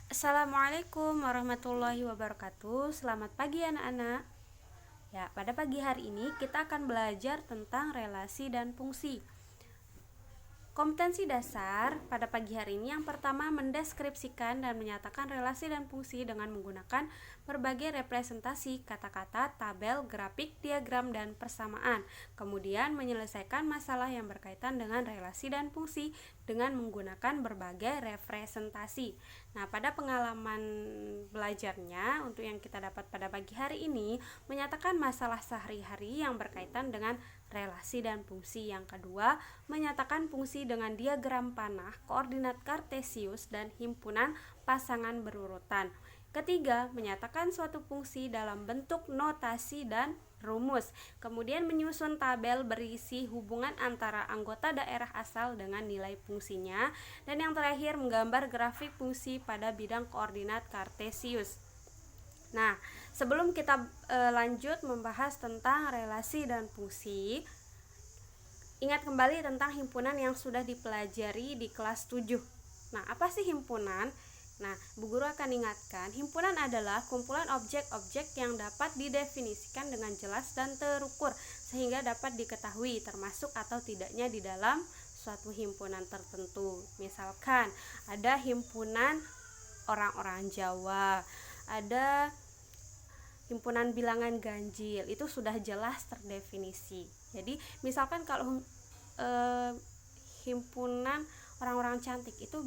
Assalamualaikum warahmatullahi wabarakatuh. Selamat pagi anak-anak. Ya, pada pagi hari ini kita akan belajar tentang relasi dan fungsi. Kompetensi dasar pada pagi hari ini yang pertama mendeskripsikan dan menyatakan relasi dan fungsi dengan menggunakan berbagai representasi kata-kata, tabel, grafik, diagram, dan persamaan. Kemudian menyelesaikan masalah yang berkaitan dengan relasi dan fungsi dengan menggunakan berbagai representasi. Nah, pada pengalaman belajarnya untuk yang kita dapat pada pagi hari ini menyatakan masalah sehari-hari yang berkaitan dengan relasi dan fungsi. Yang kedua, menyatakan fungsi dengan diagram panah, koordinat kartesius, dan himpunan pasangan berurutan. Ketiga, menyatakan suatu fungsi dalam bentuk notasi dan rumus. Kemudian menyusun tabel berisi hubungan antara anggota daerah asal dengan nilai fungsinya. Dan yang terakhir, menggambar grafik fungsi pada bidang koordinat kartesius. Nah, sebelum kita lanjut membahas tentang relasi dan fungsi, ingat kembali tentang himpunan yang sudah dipelajari di kelas 7. Nah, apa sih himpunan? Nah, Bu Guru akan ingatkan, himpunan adalah kumpulan objek-objek yang dapat didefinisikan dengan jelas dan terukur sehingga dapat diketahui termasuk atau tidaknya di dalam suatu himpunan tertentu. Misalkan, ada himpunan orang-orang Jawa, ada himpunan bilangan ganjil, itu sudah jelas terdefinisi. Jadi misalkan kalau himpunan orang-orang cantik itu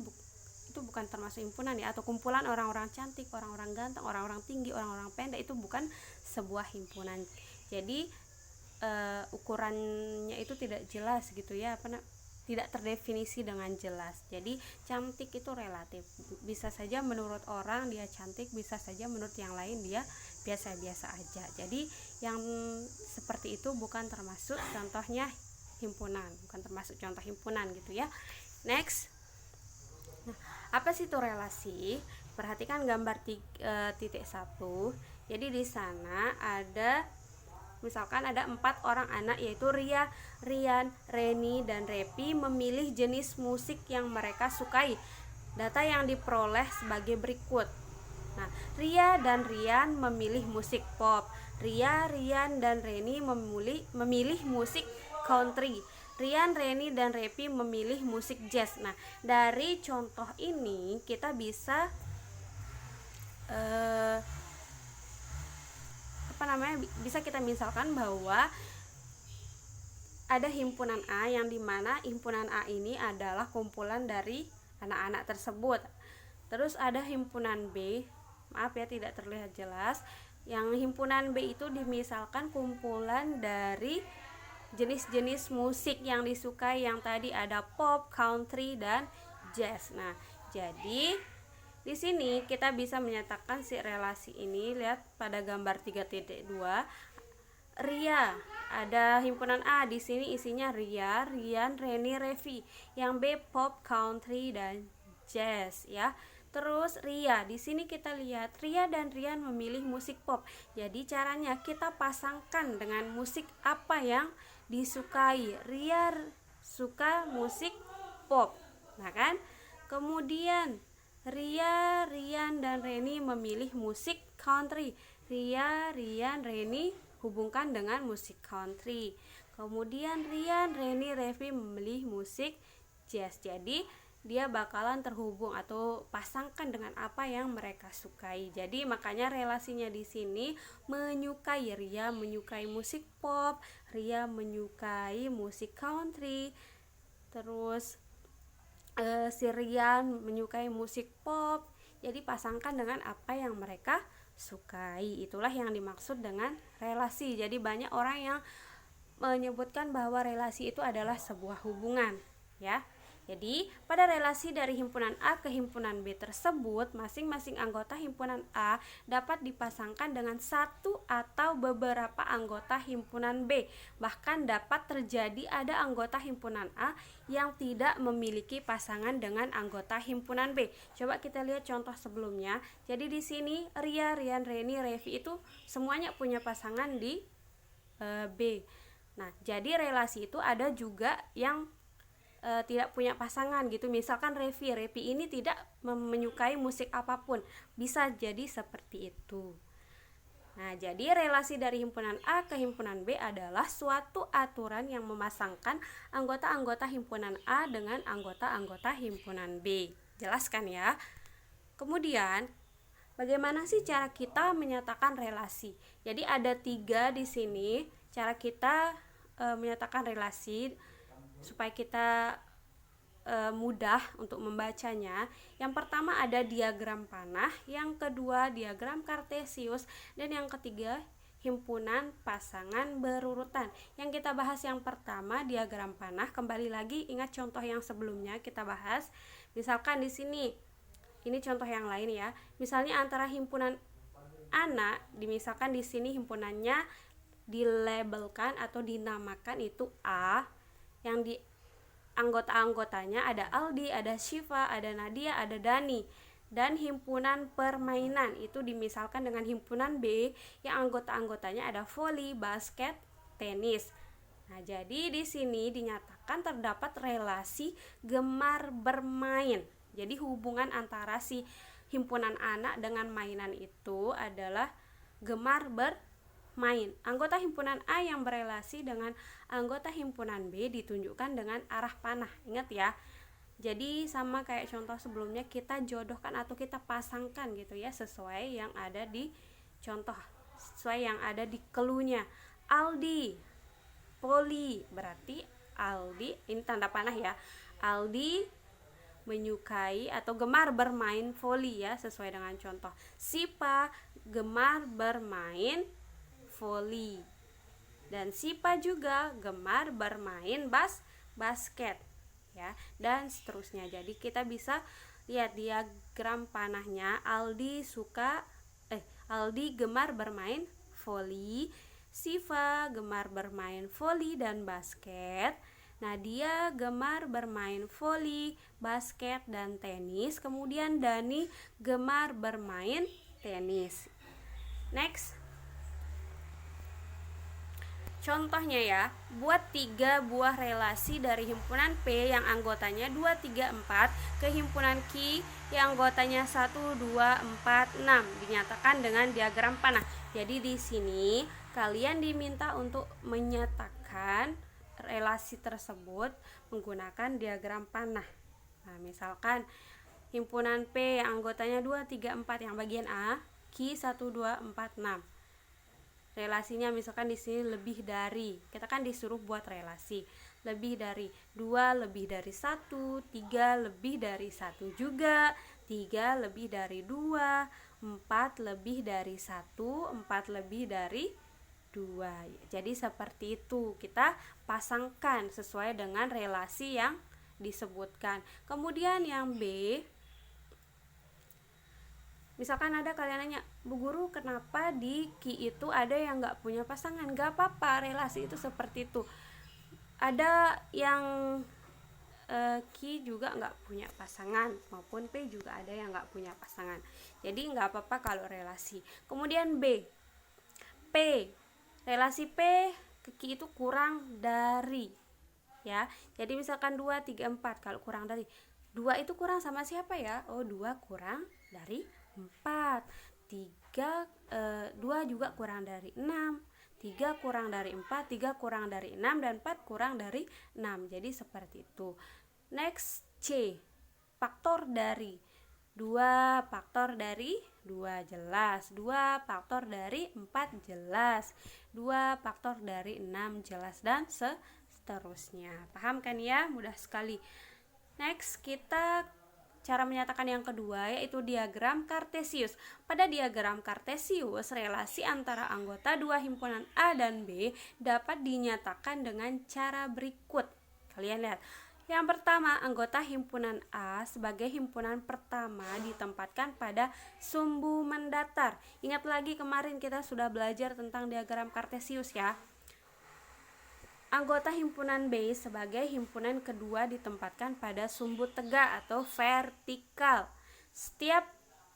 bukan termasuk himpunan ya, atau kumpulan orang-orang cantik, orang-orang ganteng, orang-orang tinggi, orang-orang pendek, itu bukan sebuah himpunan. Jadi ukurannya itu tidak jelas gitu ya, tidak terdefinisi dengan jelas. Jadi cantik itu relatif, bisa saja menurut orang dia cantik, bisa saja menurut yang lain dia biasa-biasa aja. Jadi yang seperti itu bukan termasuk contohnya himpunan, bukan termasuk contoh himpunan gitu ya. Next. Nah, apa sih itu relasi? Perhatikan gambar titik 1. Jadi di sana ada, misalkan ada 4 orang anak, yaitu Ria, Rian, Reni, dan Repi memilih jenis musik yang mereka sukai. Data yang diperoleh sebagai berikut. Nah, Ria dan Rian memilih musik pop. Ria, Rian, dan Reni memilih musik country. Rian, Reni, dan Repi memilih musik jazz. Nah, dari contoh ini kita bisa bisa kita misalkan bahwa ada himpunan A, yang dimana himpunan A ini adalah kumpulan dari anak-anak tersebut. Terus ada himpunan B, maaf ya tidak terlihat jelas. Yang himpunan B itu dimisalkan kumpulan dari jenis-jenis musik yang disukai, yang tadi ada pop, country, dan jazz. Nah, jadi di sini kita bisa menyatakan si relasi ini. Lihat pada gambar 3.2. Ria, ada himpunan A, di sini isinya Ria, Rian, Reni, Revi. Yang B pop, country, dan jazz ya. Terus Ria, di sini kita lihat Ria dan Rian memilih musik pop. Jadi caranya kita pasangkan dengan musik apa yang disukai. Ria suka musik pop. Nah kan? Kemudian Ria, Rian, dan Reni memilih musik country. Ria, Rian, Reni hubungkan dengan musik country. Kemudian Rian, Reni, Revi memilih musik jazz. Jadi dia bakalan terhubung atau pasangkan dengan apa yang mereka sukai. Jadi makanya relasinya di sini menyukai. Ria menyukai musik pop, Ria menyukai musik country. Terus si Rian menyukai musik pop. Jadi pasangkan dengan apa yang mereka sukai. Itulah yang dimaksud dengan relasi. Jadi banyak orang yang menyebutkan bahwa relasi itu adalah sebuah hubungan ya. Jadi pada relasi dari himpunan A ke himpunan B tersebut, masing-masing anggota himpunan A dapat dipasangkan dengan satu atau beberapa anggota himpunan B. Bahkan dapat terjadi ada anggota himpunan A yang tidak memiliki pasangan dengan anggota himpunan B. Coba kita lihat contoh sebelumnya. Jadi di sini Ria, Rian, Reni, Revi itu semuanya punya pasangan di B. Nah, jadi relasi itu ada juga yang tidak punya pasangan gitu. Misalkan Revi ini tidak menyukai musik apapun, bisa jadi seperti itu. Nah, jadi relasi dari himpunan A ke himpunan B adalah suatu aturan yang memasangkan anggota-anggota himpunan A dengan anggota-anggota himpunan B. Jelaskan ya. Kemudian, bagaimana sih cara kita menyatakan relasi? Jadi ada 3 di sini cara kita menyatakan relasi supaya kita mudah untuk membacanya. Yang pertama ada diagram panah, yang kedua diagram kartesius, dan yang ketiga himpunan pasangan berurutan. Yang kita bahas yang pertama diagram panah. Kembali lagi ingat contoh yang sebelumnya kita bahas. Misalkan di sini, ini contoh yang lain ya. Misalnya antara himpunan anak, misalkan di sini himpunannya dilabelkan atau dinamakan itu A, yang di anggota-anggotanya ada Aldi, ada Syifa, ada Nadia, ada Dani. Dan himpunan permainan itu dimisalkan dengan himpunan B yang anggota-anggotanya ada voli, basket, tenis. Nah, jadi di sini dinyatakan terdapat relasi gemar bermain. Jadi hubungan antara si himpunan anak dengan mainan itu adalah gemar bermain. Anggota himpunan A yang berelasi dengan anggota himpunan B ditunjukkan dengan arah panah. Ingat ya. Jadi sama kayak contoh sebelumnya, kita jodohkan atau kita pasangkan gitu ya, sesuai yang ada di contoh, sesuai yang ada di cluenya. Aldi, Poli, berarti Aldi, ini tanda panah ya. Aldi menyukai atau gemar bermain voli ya, sesuai dengan contoh. Sipa gemar bermain voli, dan Sipa juga gemar bermain basket ya, dan seterusnya. Jadi kita bisa lihat diagram panahnya. Aldi gemar bermain voli, Siva gemar bermain voli dan basket, Nadia gemar bermain voli, basket dan tenis, kemudian Dani gemar bermain tenis. Next, contohnya ya, buat 3 buah relasi dari himpunan P yang anggotanya 2, 3, 4 ke himpunan Q yang anggotanya 1, 2, 4, 6 dinyatakan dengan diagram panah. Jadi di sini kalian diminta untuk menyatakan relasi tersebut menggunakan diagram panah. Nah, misalkan himpunan P yang anggotanya 2, 3, 4 yang bagian A, Q 1, 2, 4, 6. Relasinya misalkan di sini lebih dari, kita kan disuruh buat relasi lebih dari 2 lebih dari 1, 3 lebih dari 1 juga, 3 lebih dari 2, 4 lebih dari 1, 4 lebih dari 2. Jadi seperti itu, kita pasangkan sesuai dengan relasi yang disebutkan. Kemudian yang B, misalkan ada kalian nanya, Bu Guru kenapa di Ki itu ada yang gak punya pasangan? Gak apa-apa, relasi itu seperti itu. Ada yang Ki juga gak punya pasangan, maupun P juga ada yang gak punya pasangan. Jadi gak apa-apa kalau relasi. Kemudian B, P, relasi P ke Ki itu kurang dari ya. Jadi misalkan 2, 3, 4, kalau kurang dari 2 itu kurang sama siapa ya? Oh, 2 kurang dari 4, 2 juga kurang dari 6, 3 kurang dari 4, 3 kurang dari 6, dan 4 kurang dari 6. Jadi seperti itu. Next, C, faktor dari 2 faktor dari 2 jelas, 2 faktor dari 4 jelas, 2 faktor dari 6 jelas, dan seterusnya. Paham kan ya? Mudah sekali. Next, kita cara menyatakan yang kedua, yaitu diagram kartesius. Pada diagram kartesius, relasi antara anggota 2 himpunan A dan B dapat dinyatakan dengan cara berikut. Kalian lihat. Yang pertama, anggota himpunan A sebagai himpunan pertama ditempatkan pada sumbu mendatar. Ingat lagi kemarin kita sudah belajar tentang diagram kartesius ya. Anggota himpunan B sebagai himpunan kedua ditempatkan pada sumbu tegak atau vertikal. Setiap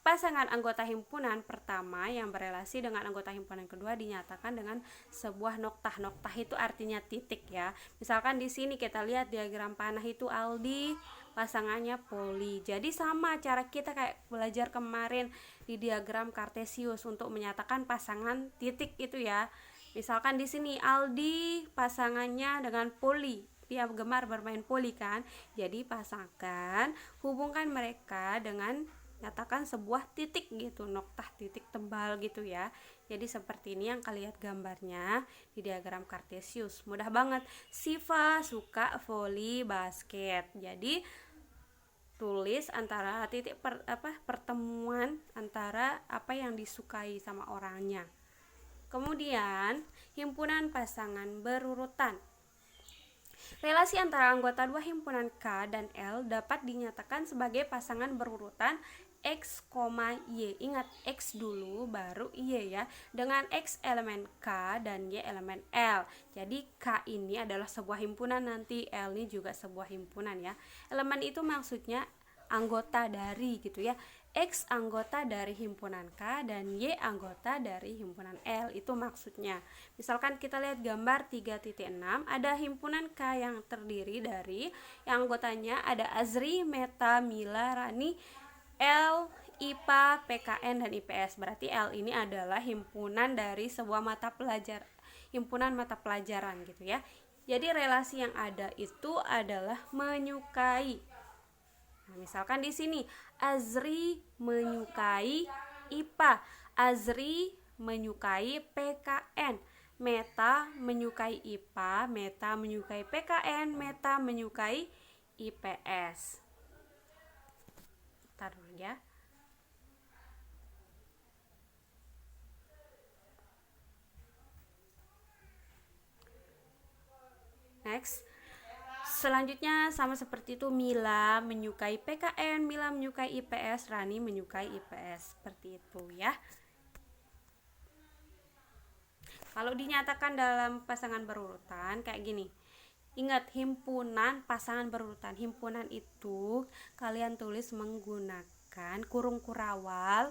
pasangan anggota himpunan pertama yang berelasi dengan anggota himpunan kedua dinyatakan dengan sebuah noktah. Noktah itu artinya titik ya. Misalkan di sini kita lihat diagram panah itu Aldi, pasangannya Poli. Jadi sama cara kita kayak belajar kemarin di diagram Kartesius untuk menyatakan pasangan titik itu ya. Misalkan di sini Aldi pasangannya dengan Poli. Dia gemar bermain poli kan. Jadi pasangkan, hubungkan mereka dengan nyatakan sebuah titik gitu, noktah titik tebal gitu ya. Jadi seperti ini yang kalian lihat gambarnya di diagram Kartesius. Mudah banget. Siva suka voli basket. Jadi tulis antara titik pertemuan antara apa yang disukai sama orangnya. Kemudian himpunan pasangan berurutan. Relasi antara anggota dua himpunan K dan L dapat dinyatakan sebagai pasangan berurutan X, Y. Ingat X dulu baru Y ya. Dengan X elemen K dan Y elemen L. Jadi K ini adalah sebuah himpunan, nanti L ini juga sebuah himpunan ya. Elemen itu maksudnya anggota dari gitu ya. X anggota dari himpunan K dan Y anggota dari himpunan L, itu maksudnya. Misalkan kita lihat gambar 3.6, ada himpunan K yang terdiri dari yang anggotanya ada Azri, Meta, Mila, Rani, L, IPA, PKN, dan IPS. Berarti L ini adalah himpunan dari sebuah himpunan mata pelajaran gitu ya. Jadi relasi yang ada itu adalah menyukai. Nah, misalkan di sini Azri menyukai IPA, Azri menyukai PKN, Meta menyukai IPA, Meta menyukai PKN, Meta menyukai IPS. Ntar dulu ya. Next. Selanjutnya sama seperti itu, Mila menyukai PKN, Mila menyukai IPS, Rani menyukai IPS. Seperti itu ya. Kalau dinyatakan dalam pasangan berurutan kayak gini. Ingat, himpunan pasangan berurutan. Himpunan itu kalian tulis menggunakan kurung kurawal,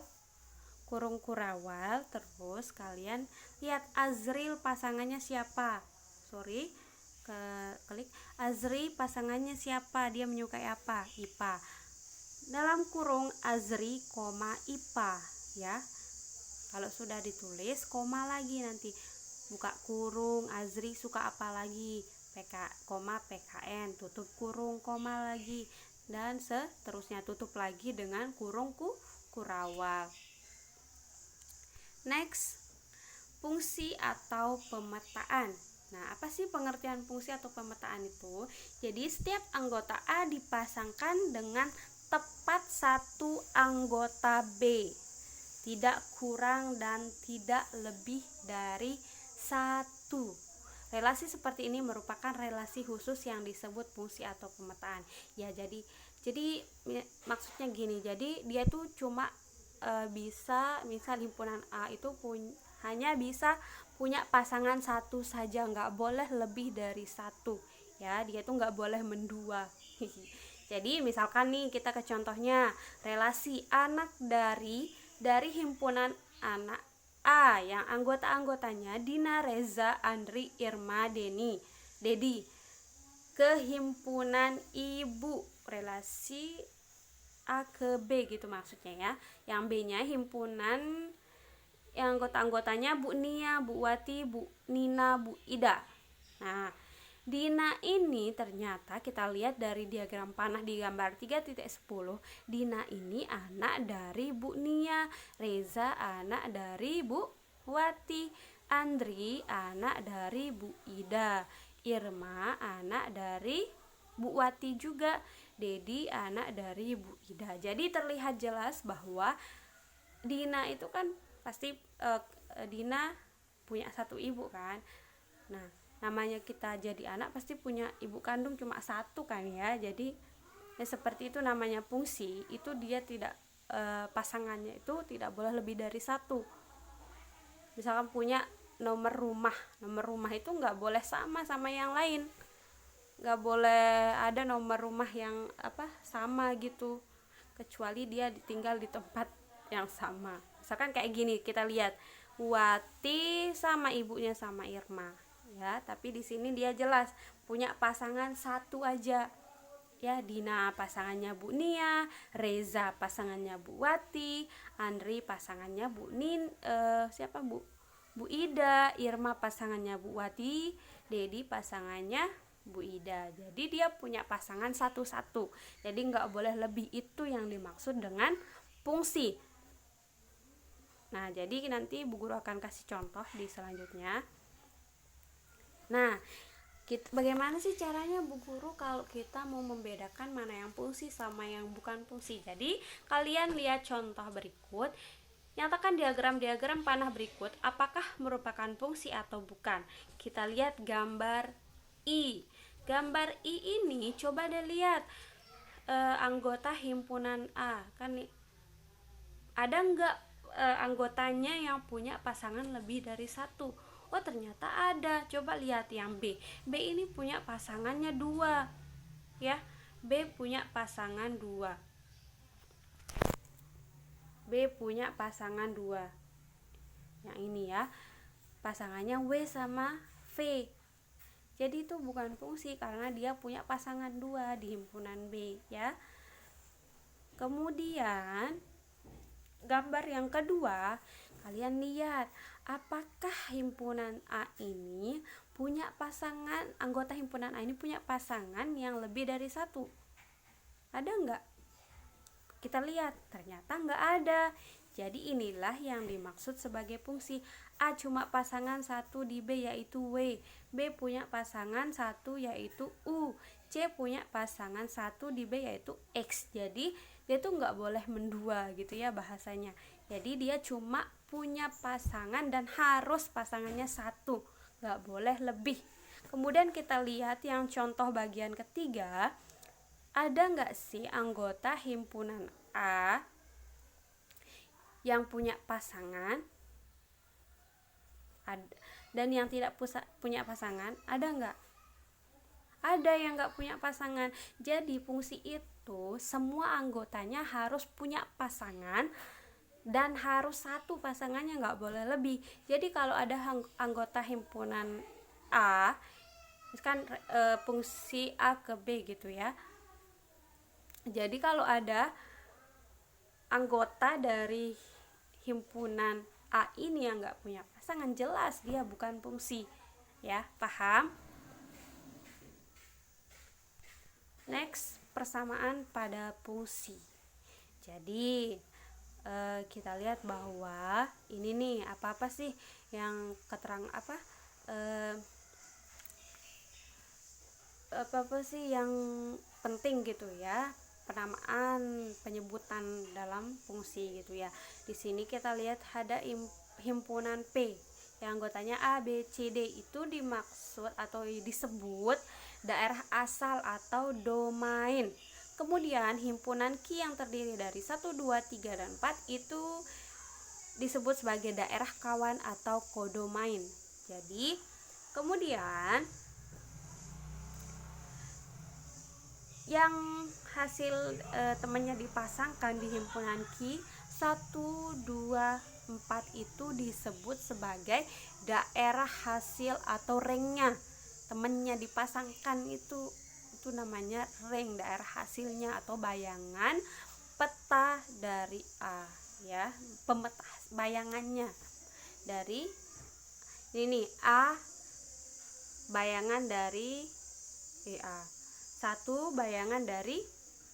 terus kalian lihat Azril pasangannya siapa. Klik Azri pasangannya siapa, dia menyukai apa, IPA. Dalam kurung Azri, IPA ya. Kalau sudah ditulis koma lagi, nanti buka kurung Azri suka apa lagi, PKN, tutup kurung, koma lagi, dan seterusnya, tutup lagi dengan kurung kurawal. Next, fungsi atau pemetaan. Nah, apa sih pengertian fungsi atau pemetaan itu? Jadi setiap anggota A dipasangkan dengan tepat satu anggota B, tidak kurang dan tidak lebih dari satu. Relasi seperti ini merupakan relasi khusus yang disebut fungsi atau pemetaan. Ya, jadi maksudnya gini. Jadi dia tuh cuma bisa, misal himpunan A itu hanya bisa punya pasangan satu saja, nggak boleh lebih dari satu ya. Dia tuh nggak boleh mendua. Jadi misalkan nih kita ke contohnya, relasi anak dari himpunan anak A yang anggota-anggotanya Dina, Reza, Andri, Irma, Dedi ke himpunan ibu, relasi A ke B gitu maksudnya ya. Yang B-nya himpunan yang anggota-anggotanya Bu Nia, Bu Wati, Bu Nina, Bu Ida. Nah, Dina ini ternyata kita lihat dari diagram panah di gambar 3.10, Dina ini anak dari Bu Nia, Reza anak dari Bu Wati, Andri anak dari Bu Ida, Irma anak dari Bu Wati juga, Dedi anak dari Bu Ida. Jadi terlihat jelas bahwa Dina itu kan pasti Dina punya satu ibu kan. Nah, namanya kita jadi anak pasti punya ibu kandung cuma satu kan ya. Jadi ya seperti itu, namanya fungsi. Itu dia tidak pasangannya itu tidak boleh lebih dari satu. Misalkan punya nomor rumah itu nggak boleh sama yang lain. Nggak boleh ada nomor rumah yang sama gitu, kecuali dia tinggal di tempat yang sama. Misalkan kayak gini, kita lihat Wati sama ibunya sama Irma ya, tapi di sini dia jelas punya pasangan satu aja ya. Dina pasangannya Bu Nia, Reza pasangannya Bu Wati, Andri pasangannya siapa Bu Ida, Irma pasangannya Bu Wati, Dedi pasangannya Bu Ida. Jadi dia punya pasangan satu-satu, jadi nggak boleh lebih. Itu yang dimaksud dengan fungsi. Nah, jadi nanti Bu Guru akan kasih contoh di selanjutnya. Nah, bagaimana sih caranya Bu Guru kalau kita mau membedakan mana yang fungsi sama yang bukan fungsi? Jadi kalian lihat contoh berikut. Nyatakan diagram panah berikut apakah merupakan fungsi atau bukan. Kita lihat gambar I. Gambar I ini coba deh lihat anggota himpunan A. Kan ada nggak anggotanya yang punya pasangan lebih dari satu? Oh, ternyata ada. Coba lihat yang B. B ini punya pasangannya 2 ya. B punya pasangan 2. B punya pasangan 2. Yang ini ya, pasangannya W sama V. Jadi itu bukan fungsi karena dia punya pasangan 2 di himpunan B ya. Kemudian gambar yang kedua, kalian lihat apakah himpunan A ini punya pasangan, anggota himpunan A ini punya pasangan yang lebih dari satu? Ada enggak? Kita lihat, ternyata enggak ada. Jadi inilah yang dimaksud sebagai fungsi. A cuma pasangan satu di B yaitu W. B punya pasangan satu yaitu U. C punya pasangan satu di B yaitu X. Jadi dia tuh nggak boleh mendua gitu ya bahasanya. Jadi dia cuma punya pasangan dan harus pasangannya satu, nggak boleh lebih. Kemudian kita lihat yang contoh bagian ketiga. Ada nggak sih anggota himpunan A yang punya pasangan dan yang tidak punya pasangan? Ada nggak? Ada yang nggak punya pasangan. Jadi fungsi itu semua anggotanya harus punya pasangan dan harus satu pasangannya, nggak boleh lebih. Jadi kalau ada anggota himpunan A, kan fungsi A ke B gitu ya. Jadi kalau ada anggota dari himpunan A ini yang nggak punya pasangan, jelas dia bukan fungsi ya, paham? Next, persamaan pada fungsi. Jadi kita lihat bahwa ini nih apa sih yang apa sih yang penting gitu ya, penamaan penyebutan dalam fungsi gitu ya. Di sini kita lihat ada himpunan P yang anggotanya A, B, C, D. Itu dimaksud atau disebut daerah asal atau domain. Kemudian himpunan Q yang terdiri dari 1, 2, 3, dan 4 itu disebut sebagai daerah kawan atau kodomain. Jadi kemudian yang hasil temannya dipasangkan di himpunan Q 1, 2, 4 itu disebut sebagai daerah hasil atau ringnya. Temannya dipasangkan itu namanya ring, daerah hasilnya atau bayangan peta dari A ya, pemeta bayangannya dari ini A, bayangan dari A, satu bayangan dari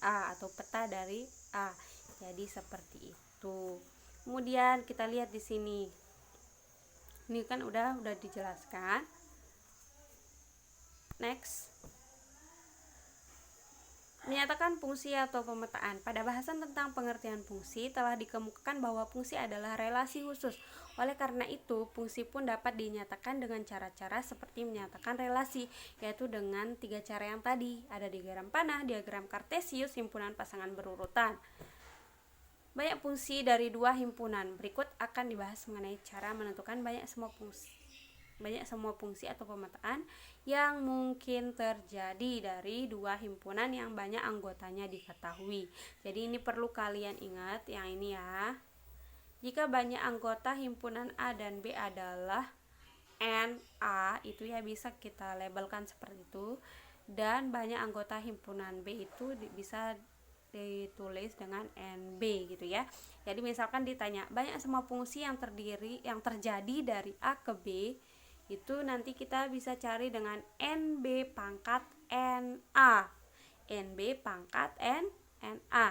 A atau peta dari A. Jadi seperti itu. Kemudian kita lihat di sini. Ini kan udah dijelaskan. Next. Menyatakan fungsi atau pemetaan. Pada bahasan tentang pengertian fungsi telah dikemukakan bahwa fungsi adalah relasi khusus. Oleh karena itu, fungsi pun dapat dinyatakan dengan cara-cara seperti menyatakan relasi, yaitu dengan 3 cara yang tadi. Ada diagram panah, diagram kartesius, himpunan pasangan berurutan. Banyak fungsi dari 2 himpunan. Berikut akan dibahas mengenai cara menentukan banyak semua fungsi atau pemetaan yang mungkin terjadi dari 2 himpunan yang banyak anggotanya diketahui. Jadi ini perlu kalian ingat yang ini ya. Jika banyak anggota himpunan A dan B adalah NA, itu ya bisa kita labelkan seperti itu, dan banyak anggota himpunan B itu bisa ditulis dengan NB gitu ya. Jadi misalkan ditanya banyak semua fungsi yang terjadi dari A ke B, itu nanti kita bisa cari dengan NB pangkat NA. NB pangkat NA.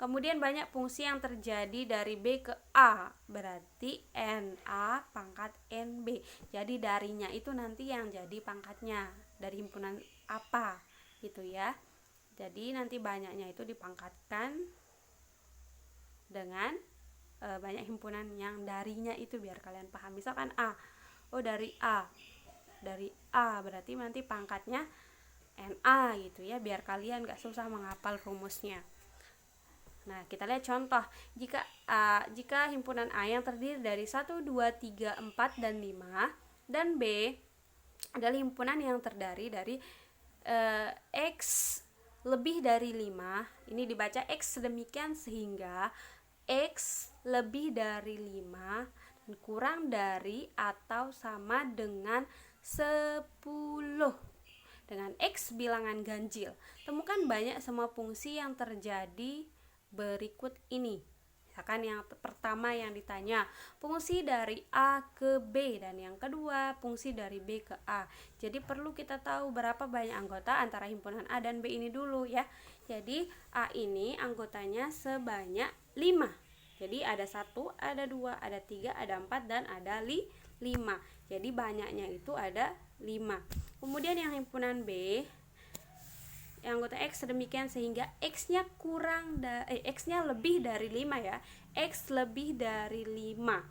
Kemudian banyak fungsi yang terjadi dari B ke A, berarti NA pangkat NB. Jadi darinya itu nanti yang jadi pangkatnya dari himpunan apa gitu ya. Jadi nanti banyaknya itu dipangkatkan dengan banyak himpunan yang darinya itu, biar kalian paham. Misalkan A, dari A berarti nanti pangkatnya NA gitu ya, biar kalian gak susah menghafal rumusnya. Nah, kita lihat contoh. Jika himpunan A yang terdiri dari 1, 2, 3, 4, dan 5, dan B adalah himpunan yang terdiri dari X lebih dari 5, ini dibaca X sedemikian sehingga X lebih dari 5 dan kurang dari atau sama dengan 10 dengan X bilangan ganjil. Temukan banyak semua fungsi yang terjadi berikut ini. Misalkan yang pertama yang ditanya fungsi dari A ke B, dan yang kedua fungsi dari B ke A. Jadi perlu kita tahu berapa banyak anggota antara himpunan A dan B ini dulu ya. Jadi A ini anggotanya sebanyak 5. Jadi ada 1, ada 2, ada 3, ada 4, dan ada 5. Jadi banyaknya itu ada 5. Kemudian yang himpunan B, yang anggota X sedemikian sehingga X-nya X-nya lebih dari 5 ya. X lebih dari 5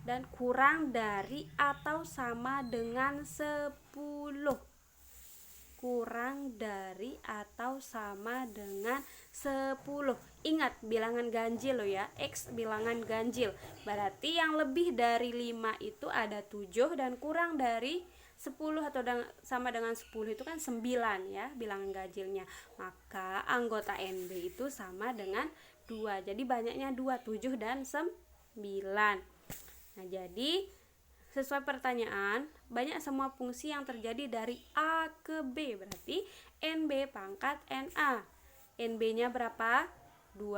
dan kurang dari atau sama dengan 10. Kurang dari atau sama dengan 10. Ingat bilangan ganjil loh ya, X bilangan ganjil. Berarti yang lebih dari 5 itu ada 7 dan kurang dari 10 atau sama dengan 10 itu kan 9 ya bilangan ganjilnya. Maka anggota NB itu sama dengan 2. Jadi banyaknya 2, 7 dan 9. Nah, jadi sesuai pertanyaan, banyak semua fungsi yang terjadi dari A ke B, berarti NB pangkat NA. NB-nya berapa? 2,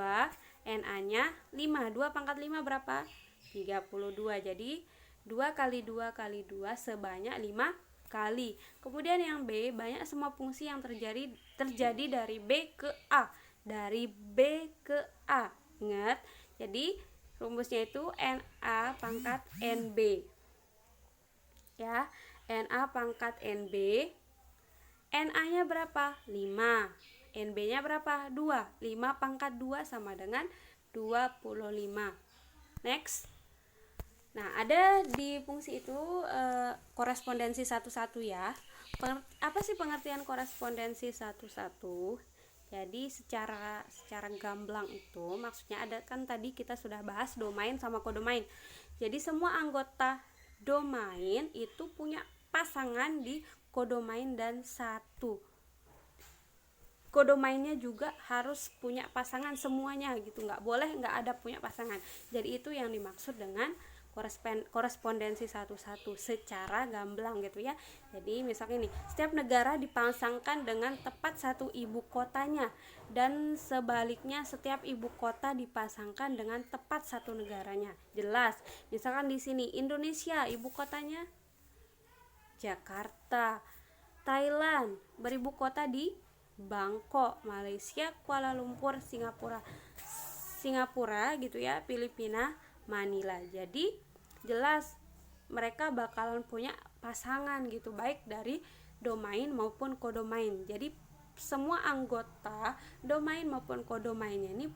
NA-nya 5. 2 pangkat 5 berapa? 32. Jadi 2 kali 2 kali 2 sebanyak 5 kali. Kemudian yang B, banyak semua fungsi yang terjadi dari B ke A. Dari B ke A. Ingat, jadi rumusnya itu NA pangkat NB. Ya, NA pangkat NB. NA-nya berapa? 5. NB-nya berapa? 2. 5 pangkat 2 sama dengan 25. Next. Nah, ada di fungsi itu korespondensi satu-satu ya. Apa sih pengertian korespondensi satu-satu? Jadi secara gamblang itu maksudnya ada kan tadi kita sudah bahas domain sama kodomain. Jadi semua anggota domain itu punya pasangan di kodomain dan satu. Kodomainnya juga harus punya pasangan semuanya gitu, nggak boleh nggak ada punya pasangan. Jadi itu yang dimaksud dengan korespondensi satu-satu secara gamblang gitu ya. Jadi misalnya nih, setiap negara dipasangkan dengan tepat satu ibu kotanya, dan sebaliknya setiap ibu kota dipasangkan dengan tepat satu negaranya. Jelas. Misalkan di sini Indonesia ibu kotanya Jakarta, Thailand beribu kota di Bangkok, Malaysia Kuala Lumpur, Singapura gitu ya, Filipina Manila. Jadi jelas mereka bakalan punya pasangan gitu, baik dari domain maupun kodomain. Jadi semua anggota domain maupun kodomainnya ini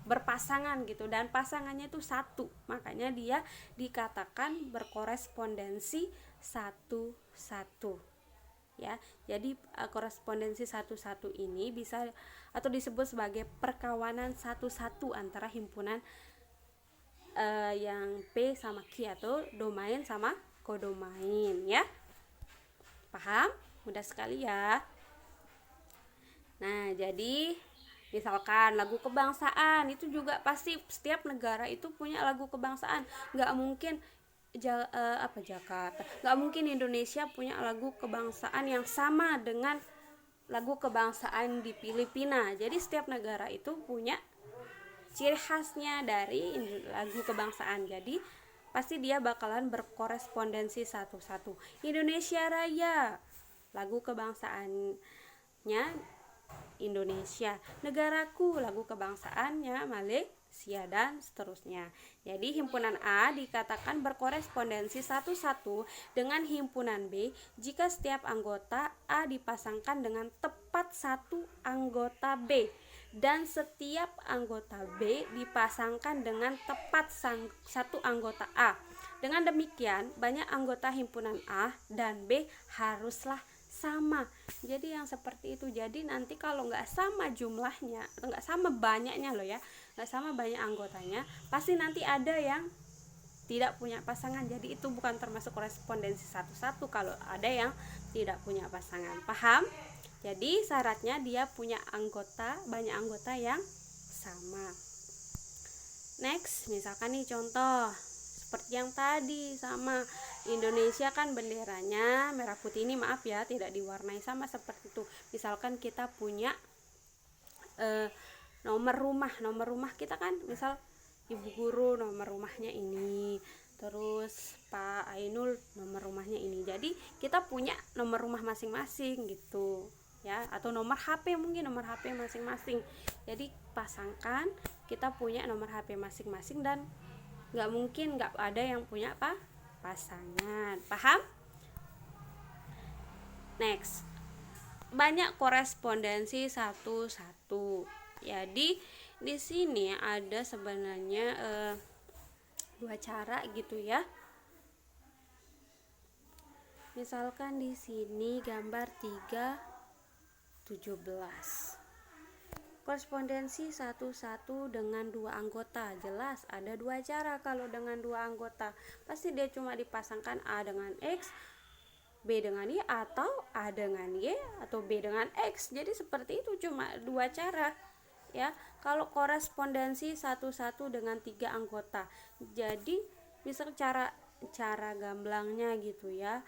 berpasangan gitu, dan pasangannya itu satu, makanya dia dikatakan berkorespondensi satu-satu ya. Jadi korespondensi satu-satu ini bisa atau disebut sebagai perkawanan satu-satu antara himpunan yang P sama Q atau domain sama kodomain ya. Paham? Mudah sekali ya. Nah, jadi Misalkan lagu kebangsaan, itu juga pasti setiap negara itu punya lagu kebangsaan. Nggak mungkin Jakarta, nggak mungkin Indonesia punya lagu kebangsaan yang sama dengan lagu kebangsaan di Filipina. Jadi setiap negara itu punya ciri khasnya dari lagu kebangsaan. Jadi pasti dia bakalan berkorespondensi satu-satu. Indonesia Raya, lagu kebangsaannya Indonesia. Negaraku, lagu kebangsaannya Malaysia, dan seterusnya. Jadi himpunan A dikatakan berkorespondensi satu-satu dengan himpunan B jika setiap anggota A dipasangkan dengan tepat satu anggota B dan setiap anggota B dipasangkan dengan tepat satu anggota A. Dengan demikian, banyak anggota himpunan A dan B haruslah sama. Jadi yang seperti itu. Jadi nanti kalau nggak sama jumlahnya atau nggak sama banyaknya loh ya, nggak sama banyak anggotanya, pasti nanti ada yang tidak punya pasangan. Jadi itu bukan termasuk korespondensi satu-satu kalau ada yang tidak punya pasangan. Paham? Jadi syaratnya dia punya banyak anggota yang sama. Next, misalkan nih contoh seperti yang tadi, sama Indonesia kan benderanya merah putih, ini maaf ya tidak diwarnai sama seperti itu. Misalkan kita punya nomor rumah kita kan, misal ibu guru nomor rumahnya ini, terus Pak Ainul nomor rumahnya ini. Jadi kita punya nomor rumah masing-masing gitu ya, atau nomor HP, mungkin nomor HP masing-masing. Jadi pasangkan, kita punya nomor HP masing-masing dan nggak mungkin nggak ada yang punya pasangan. Paham? Next, banyak korespondensi satu-satu. Jadi di sini ada sebenarnya dua cara gitu ya. Misalkan di sini gambar 3:17. Korespondensi satu-satu dengan dua anggota. Jelas ada dua cara kalau dengan dua anggota. Pasti dia cuma dipasangkan A dengan X, B dengan Y, atau A dengan Y atau B dengan X. Jadi seperti itu, cuma dua cara ya. Kalau korespondensi satu-satu dengan tiga anggota, jadi misal cara gamblangnya gitu ya,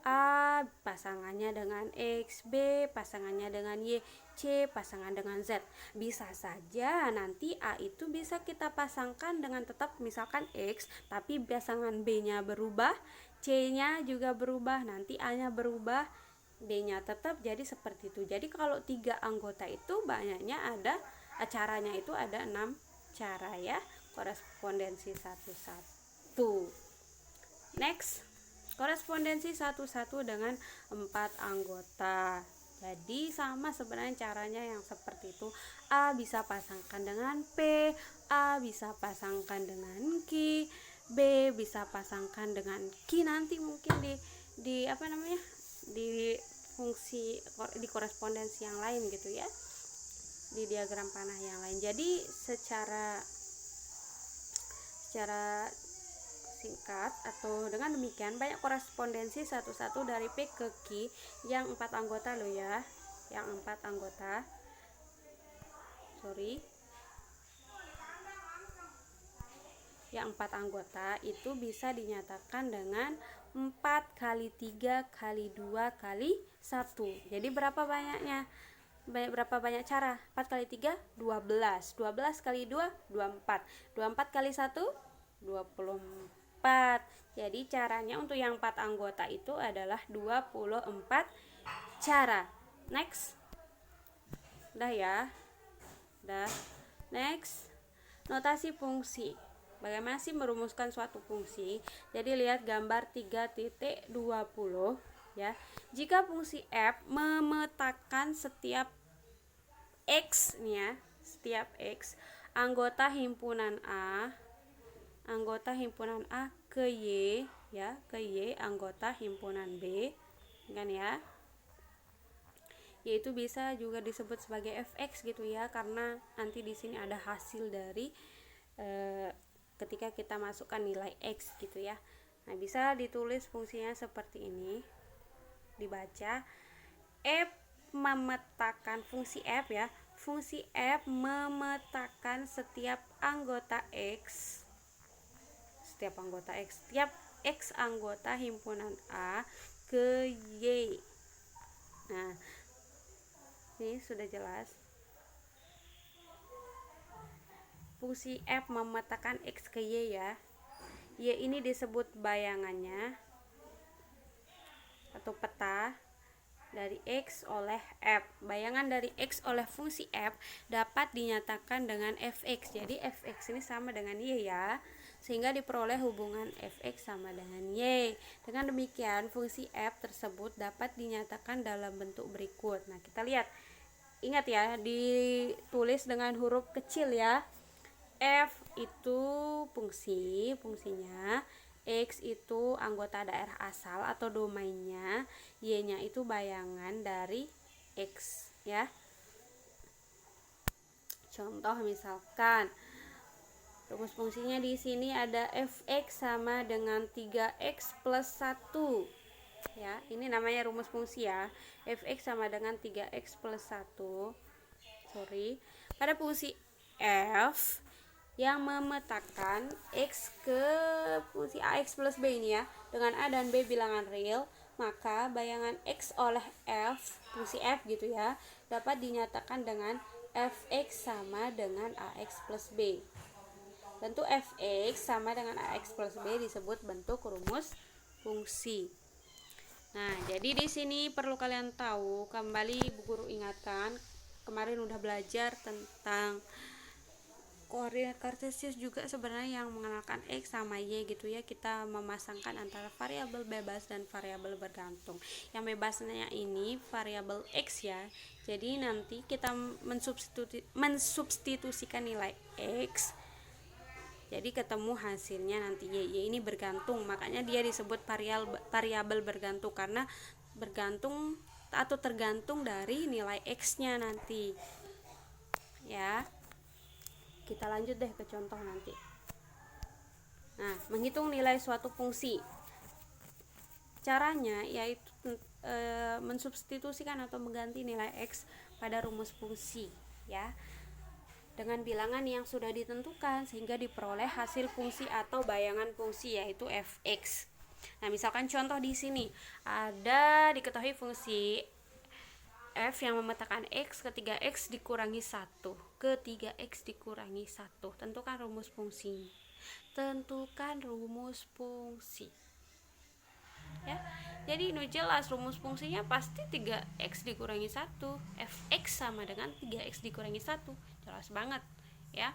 A pasangannya dengan X, B pasangannya dengan Y, C pasangan dengan Z. Bisa saja nanti A itu bisa kita pasangkan dengan tetap misalkan X, tapi pasangan B nya berubah, C nya juga berubah, nanti A nya berubah, D nya tetap. Jadi seperti itu. Jadi kalau tiga anggota itu banyaknya ada, caranya itu ada 6 cara ya, korespondensi satu-satu. Next, korespondensi satu-satu dengan 4 anggota. Jadi sama sebenarnya caranya yang seperti itu. A bisa pasangkan dengan P, A bisa pasangkan dengan Q, B bisa pasangkan dengan Q, nanti mungkin di fungsi di korespondensi yang lain gitu ya, di diagram panah yang lain. Jadi secara singkat atau dengan demikian, banyak korespondensi satu-satu dari P ke Q yang 4 anggota loh ya, yang 4 anggota, yang 4 anggota itu bisa dinyatakan dengan 4 kali 3 kali 2 kali 1. Jadi berapa banyaknya? Berapa banyak cara? 4 kali 3 12, 12 kali 2 24, 24 kali 1 24. Jadi caranya untuk yang 4 anggota itu adalah 24 cara. Next. Udah ya? Udah. Next, notasi fungsi. Bagaimana sih merumuskan suatu fungsi? Jadi lihat gambar 3.20 ya. Jika fungsi f memetakan setiap x nih ya, setiap x anggota himpunan A ke Y ya, ke Y anggota himpunan B kan ya, yaitu bisa juga disebut sebagai fx gitu ya, karena nanti di sini ada hasil dari ketika kita masukkan nilai x gitu ya. Nah, bisa ditulis fungsinya seperti ini, dibaca f memetakan fungsi f ya, fungsi f memetakan setiap anggota x anggota himpunan A ke Y. Nah, ini sudah jelas. Fungsi f memetakan x ke y ya. Y ini disebut bayangannya atau peta dari x oleh f. Bayangan dari x oleh fungsi f dapat dinyatakan dengan fx. Jadi fx ini sama dengan y ya, sehingga diperoleh hubungan fx sama dengan y. Dengan demikian fungsi f tersebut dapat dinyatakan dalam bentuk berikut. Nah, kita lihat. Ingat ya, ditulis dengan huruf kecil ya. F itu fungsinya, X itu anggota daerah asal atau domainnya, Y-nya itu bayangan dari X ya. Contoh misalkan rumus fungsinya di sini ada fx sama dengan 3x plus 1 ya. Ini namanya rumus fungsi ya. Fx sama dengan 3x plus 1. Pada fungsi f yang memetakan x ke fungsi ax plus b ini ya, dengan a dan b bilangan real, maka bayangan x oleh f, fungsi f gitu ya, dapat dinyatakan dengan fx sama dengan ax plus b. Bentuk fx sama dengan ax plus b disebut bentuk rumus fungsi. Nah, jadi di sini perlu kalian tahu, kembali Bu Guru ingatkan, kemarin udah belajar tentang koordinat kartesius juga sebenarnya yang mengenalkan x sama y gitu ya. Kita memasangkan antara variabel bebas dan variabel bergantung. Yang bebasnya ini variabel x ya. Jadi nanti kita mensubstitusikan nilai x. Jadi ketemu hasilnya nanti y ini bergantung. Makanya dia disebut variabel bergantung karena bergantung atau tergantung dari nilai x-nya nanti. Ya. Kita lanjut deh ke contoh nanti. Nah, menghitung nilai suatu fungsi. Caranya yaitu mensubstitusikan atau mengganti nilai x pada rumus fungsi ya, dengan bilangan yang sudah ditentukan sehingga diperoleh hasil fungsi atau bayangan fungsi yaitu fx. Nah, misalkan contoh di sini ada diketahui fungsi f yang memetakan x ke 3x dikurangi 1 ke 3x dikurangi 1. Tentukan rumus fungsi. Ya. Jadi ini jelas rumus fungsinya pasti 3x dikurangi 1. Fx sama dengan 3x dikurangi 1. Jelas banget, ya.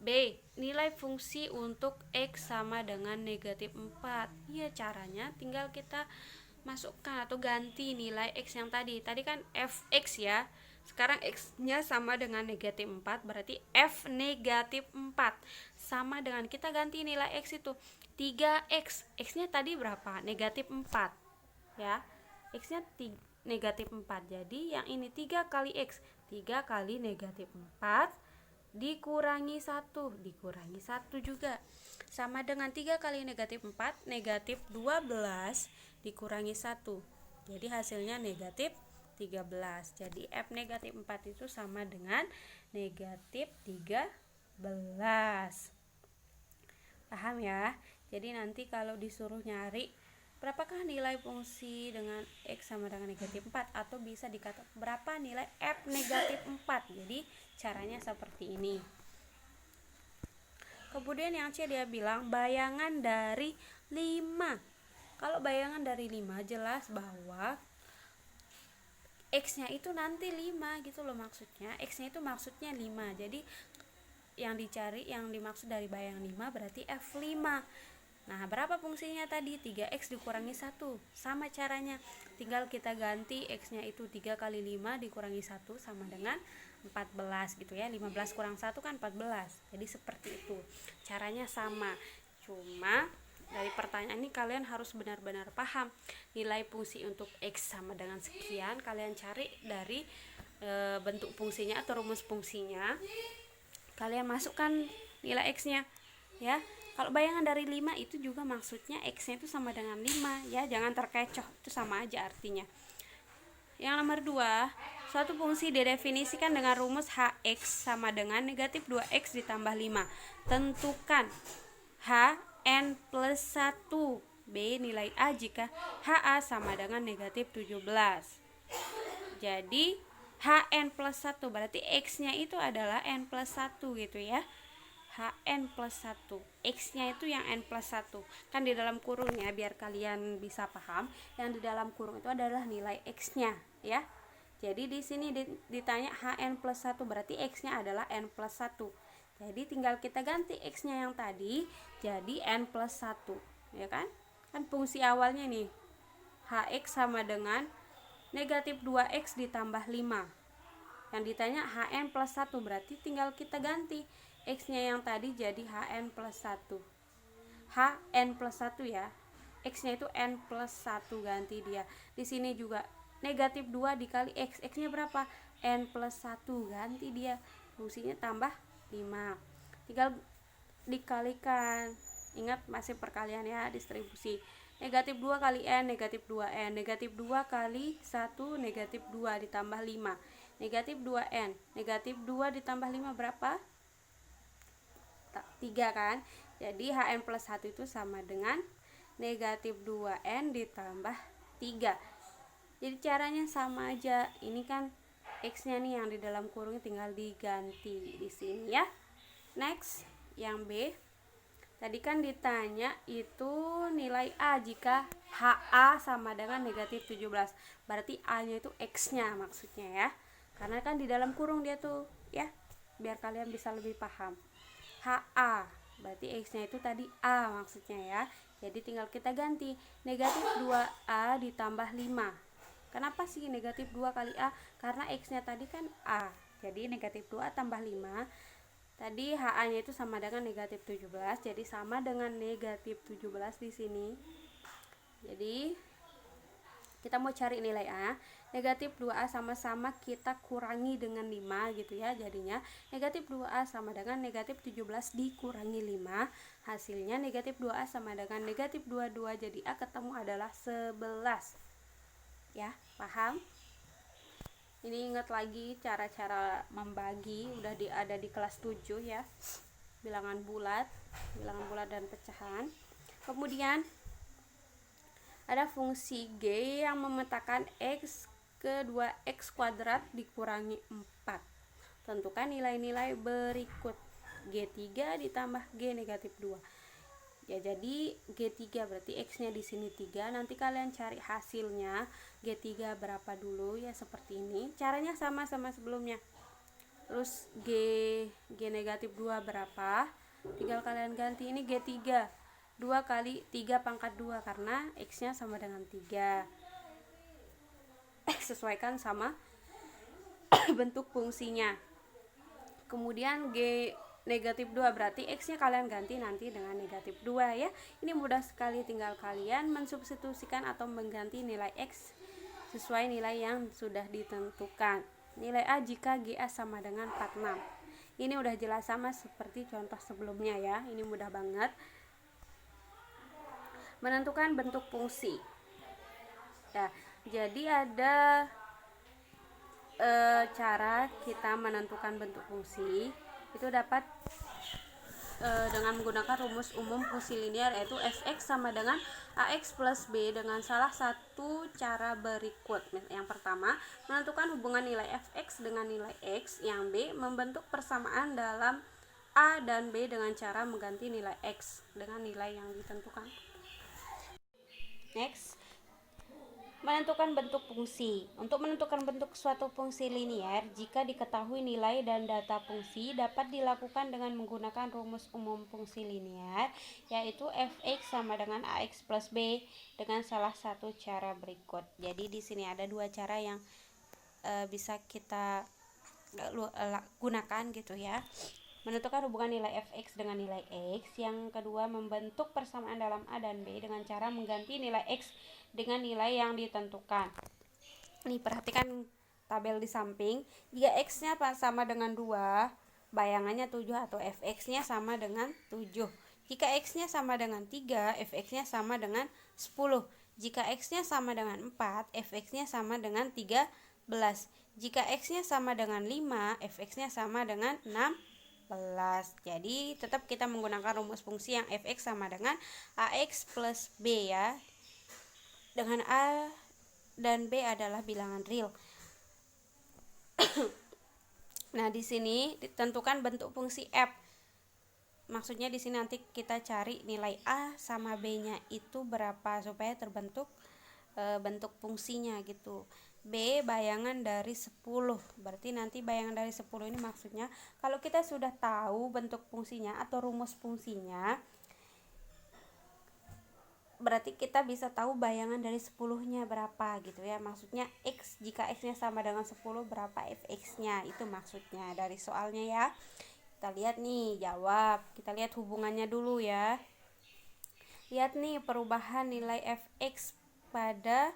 B. Nilai fungsi untuk x sama dengan negatif 4. Ya, caranya tinggal kita masukkan atau ganti nilai x yang tadi kan fx ya, sekarang x-nya sama dengan negatif 4, berarti f negatif 4 sama dengan kita ganti nilai x itu 3x, x-nya tadi berapa? Negatif 4 ya, x-nya negatif 4, jadi yang ini 3 kali x, 3 kali negatif 4 dikurangi 1 juga sama dengan 3 kali negatif 4, negatif 12 dikurangi 1, jadi hasilnya negatif 13. Jadi f negatif 4 itu sama dengan negatif 13. Paham ya? Jadi nanti kalau disuruh nyari berapakah nilai fungsi dengan x sama dengan negatif 4, atau bisa dikatakan berapa nilai f negatif 4, jadi caranya seperti ini. Kemudian yang C dia bilang bayangan dari 5. Kalau bayangan dari 5 jelas bahwa x-nya itu nanti 5 gitu loh, maksudnya x-nya itu maksudnya 5. Jadi yang dicari, yang dimaksud dari bayang 5 berarti f5. Nah, berapa fungsinya tadi? 3x dikurangi 1. Sama caranya, tinggal kita ganti x-nya itu 3 kali 5 dikurangi 1 sama dengan 14 gitu ya. 15 kurang 1 kan 14. Jadi seperti itu. Caranya sama. Cuma dari pertanyaan ini kalian harus benar-benar paham nilai fungsi untuk x sama dengan sekian, kalian cari dari bentuk fungsinya atau rumus fungsinya, kalian masukkan nilai x-nya ya. Kalau bayangan dari 5 itu juga maksudnya x-nya itu sama dengan 5 ya, jangan terkecoh, itu sama aja artinya. Yang nomor 2, Suatu fungsi didefinisikan dengan rumus Hx sama dengan negatif 2x ditambah 5. Tentukan Hn plus 1. B. Nilai A jika Ha sama dengan negatif 17. Jadi Hn plus 1 berarti X-nya itu adalah N plus 1 gitu ya. Hn plus 1, X-nya itu yang N plus 1. Kan di dalam kurungnya, biar kalian bisa paham, yang di dalam kurung itu adalah nilai X-nya ya. Jadi di sini ditanya Hn plus 1 berarti X-nya adalah N plus 1. Jadi tinggal kita ganti X-nya yang tadi jadi N plus 1 ya kan. Kan fungsi awalnya nih Hx sama dengan negatif 2x ditambah 5. Yang ditanya Hn plus 1 berarti tinggal kita ganti X-nya yang tadi jadi Hn plus 1. Hn plus 1 ya. X-nya itu N plus 1, ganti dia. Di sini juga negatif 2 dikali X. X-nya berapa? N plus 1, ganti dia. Fungsinya tambah 5. Tinggal dikalikan. Ingat masih perkalian ya, distribusi. Negatif 2 kali N, negatif 2N. Negatif 2 kali 1, negatif 2 ditambah 5. Negatif 2N. Negatif 2 ditambah 5 berapa? 3 kan. Jadi Hn plus 1 itu sama dengan negatif 2N ditambah 3. Jadi caranya sama aja. Ini kan X-nya nih yang di dalam kurung tinggal diganti di sini ya. Next, yang B. Tadi kan ditanya itu nilai A jika HA sama dengan negatif 17. Berarti A-nya itu X-nya maksudnya ya. Karena kan di dalam kurung dia tuh ya. Biar kalian bisa lebih paham. HA berarti X-nya itu tadi A maksudnya ya. Jadi tinggal kita ganti negatif 2A ditambah 5. Kenapa sih negatif 2 kali A? Karena X-nya tadi kan A. Jadi negatif 2A tambah 5. Tadi HA-nya itu sama dengan negatif 17. Jadi sama dengan negatif 17 di sini. Jadi kita mau cari nilai A. Negatif 2A sama-sama kita kurangi dengan 5 gitu ya. Jadinya negatif 2A sama dengan negatif 17 dikurangi 5. Hasilnya negatif 2A sama dengan negatif 22. Jadi A ketemu adalah 11. Ya, paham? Ini ingat lagi cara-cara membagi. Udah ada di kelas 7 ya. Bilangan bulat dan pecahan. Kemudian ada fungsi G yang memetakan X ke 2X kuadrat dikurangi 4. Tentukan nilai-nilai berikut. G3 ditambah G negatif 2. Ya, jadi G3 berarti X-nya di sini 3. Nanti kalian cari hasilnya G3 berapa dulu ya, seperti ini. Caranya sama sebelumnya. Terus G negatif 2 berapa? Tinggal kalian ganti, ini G3. 2 kali 3 pangkat 2 karena X-nya sama dengan 3. Sesuaikan sama bentuk fungsinya. Kemudian G negatif 2 berarti X-nya kalian ganti nanti dengan negatif 2 ya. Ini mudah sekali, tinggal kalian mensubstitusikan atau mengganti nilai X sesuai nilai yang sudah ditentukan. Nilai A jika GA sama dengan 46. Ini udah jelas sama seperti contoh sebelumnya ya. Ini mudah banget. Menentukan bentuk fungsi. Ya, jadi ada cara kita menentukan bentuk fungsi itu dapat dengan menggunakan rumus umum fungsi linear, yaitu fx sama dengan ax plus b dengan salah satu cara berikut. Yang pertama, menentukan hubungan nilai fx dengan nilai x. Yang B, membentuk persamaan dalam a dan b dengan cara mengganti nilai x dengan nilai yang ditentukan. Next, menentukan bentuk fungsi. Untuk menentukan bentuk suatu fungsi linear, jika diketahui nilai dan data fungsi, dapat dilakukan dengan menggunakan rumus umum fungsi linear, yaitu fx sama dengan ax plus b dengan salah satu cara berikut. Jadi di sini ada dua cara yang bisa kita gunakan gitu ya. Menentukan hubungan nilai fx dengan nilai x. Yang kedua, membentuk persamaan dalam a dan b dengan cara mengganti nilai x dengan nilai yang ditentukan. Nih, perhatikan tabel di samping. Jika x-nya sama dengan 2, bayangannya 7 atau fx-nya sama dengan 7. Jika x-nya sama dengan 3, fx-nya sama dengan 10. Jika x-nya sama dengan 4, fx-nya sama dengan 13. Jika X-nya sama dengan 5, Fx-nya sama dengan 16. Jadi tetap kita menggunakan rumus fungsi yang Fx sama dengan Ax plus B ya. Dengan A dan B adalah bilangan real. Nah, di sini ditentukan bentuk fungsi f. Maksudnya di sini nanti kita cari nilai A sama B-nya itu berapa supaya terbentuk bentuk fungsinya gitu. B bayangan dari 10. Berarti nanti bayangan dari 10 ini maksudnya kalau kita sudah tahu bentuk fungsinya atau rumus fungsinya, berarti kita bisa tahu bayangan dari 10-nya berapa gitu ya. Maksudnya X, jika X-nya sama dengan 10 berapa Fx-nya, itu maksudnya dari soalnya ya. Kita lihat nih, jawab. Kita lihat hubungannya dulu ya. Lihat nih perubahan nilai Fx pada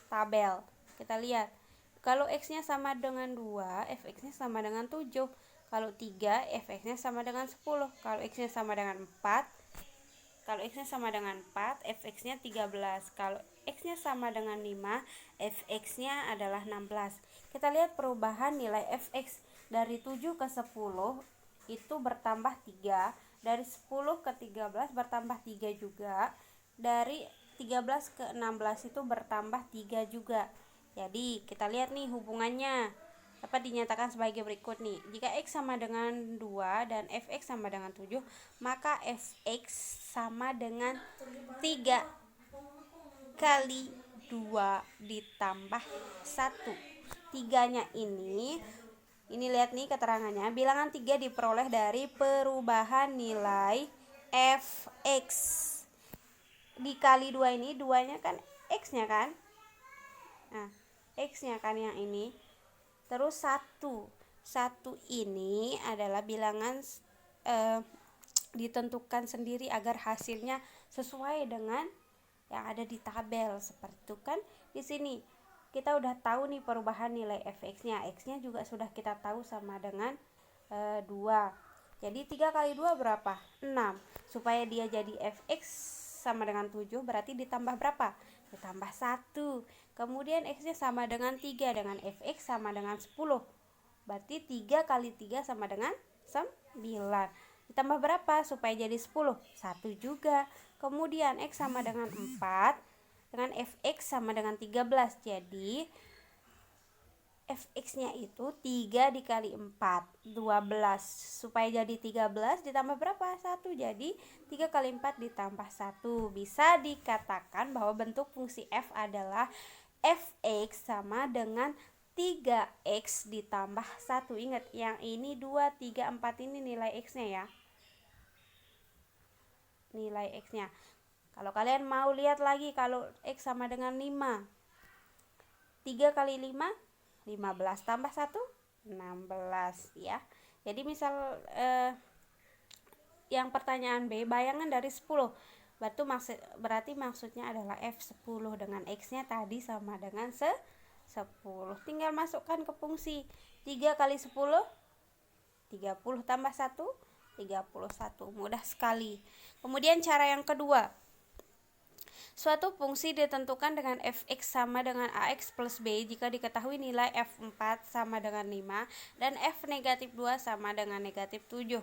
tabel. Kita lihat. Kalau X-nya sama dengan 2, Fx-nya sama dengan 7. Kalau 3, Fx-nya sama dengan 10. Kalau X-nya sama dengan 4, Fx-nya 13. Kalau X-nya sama dengan 5, Fx-nya adalah 16. Kita lihat perubahan nilai Fx dari 7 ke 10 itu bertambah 3. Dari 10 ke 13 bertambah 3 juga. Dari 13 ke 16 itu bertambah 3 juga. Jadi kita lihat nih hubungannya dapat dinyatakan sebagai berikut nih. Jika X sama dengan 2 dan Fx sama dengan 7, maka Fx sama dengan 3 kali 2 ditambah 1. 3-nya ini lihat nih keterangannya, bilangan 3 diperoleh dari perubahan nilai Fx. Dikali 2 ini, 2-nya kan X-nya kan. Nah, X-nya kan yang ini. Terus 1 ini adalah bilangan ditentukan sendiri agar hasilnya sesuai dengan yang ada di tabel. Seperti itu kan. Di sini kita udah tahu nih perubahan nilai Fx-nya. X-nya juga sudah kita tahu sama dengan 2. Jadi 3 kali 2 berapa? 6. Supaya dia jadi Fx sama dengan 7, berarti ditambah berapa? Ditambah 1. Kemudian X-nya sama dengan 3, dengan Fx sama dengan 10. Berarti 3 kali 3 sama dengan 9. Ditambah berapa supaya jadi 10? 1 juga. Kemudian X sama dengan 4, dengan Fx sama dengan 13. Jadi Fx-nya itu 3 dikali 4, 12. Supaya jadi 13 ditambah berapa? 1. Jadi 3 kali 4 ditambah 1. Bisa dikatakan bahwa bentuk fungsi f adalah Fx sama dengan 3x ditambah 1. Ingat, yang ini 2, 3, 4 ini nilai x-nya ya. Nilai x-nya. Kalau kalian mau lihat lagi, kalau x sama dengan 5, 3 kali 5, 15 tambah 1, 16 ya. Jadi misal yang pertanyaan B, bayangan dari 10. Berarti maksudnya adalah F10 dengan X-nya tadi sama dengan 10. Tinggal masukkan ke fungsi. 3 kali 10, 30 tambah 1, 31. Mudah sekali. Kemudian cara yang kedua. Suatu fungsi ditentukan dengan Fx sama dengan Ax plus B jika diketahui nilai F4 sama dengan 5 dan F negatif 2 sama dengan negatif 7.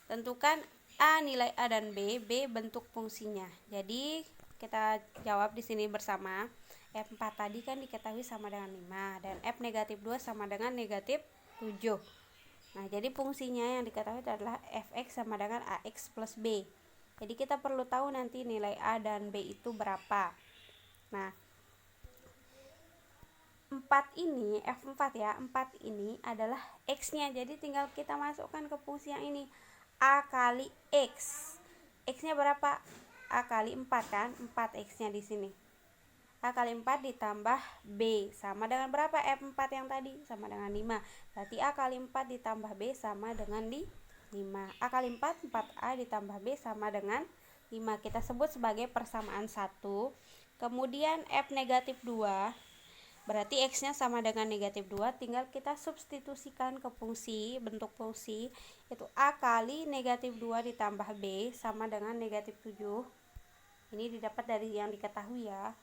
Tentukan A nilai A dan B bentuk fungsinya. Jadi kita jawab di sini bersama. F4 tadi kan diketahui sama dengan 5 dan F negatif 2 sama dengan negatif 7. Nah, jadi fungsinya yang diketahui adalah Fx sama dengan Ax plus B. Jadi kita perlu tahu nanti nilai A dan B itu berapa. Nah, 4 ini, F4 ya, 4 ini adalah X-nya. Jadi tinggal kita masukkan ke fungsi yang ini. A kali X. X-nya berapa? A kali 4 kan? 4 X-nya di sini. A kali 4 ditambah B sama dengan berapa? F4 yang tadi sama dengan 5. Berarti A kali 4 ditambah B sama dengan 5. A kali 4, 4A ditambah B sama dengan 5. Kita sebut sebagai persamaan 1. Kemudian F negatif 2, berarti X-nya sama dengan negatif 2. Tinggal kita substitusikan ke fungsi, bentuk fungsi, yaitu A kali negatif 2 ditambah B sama dengan negatif 7. Ini didapat dari yang diketahui ya.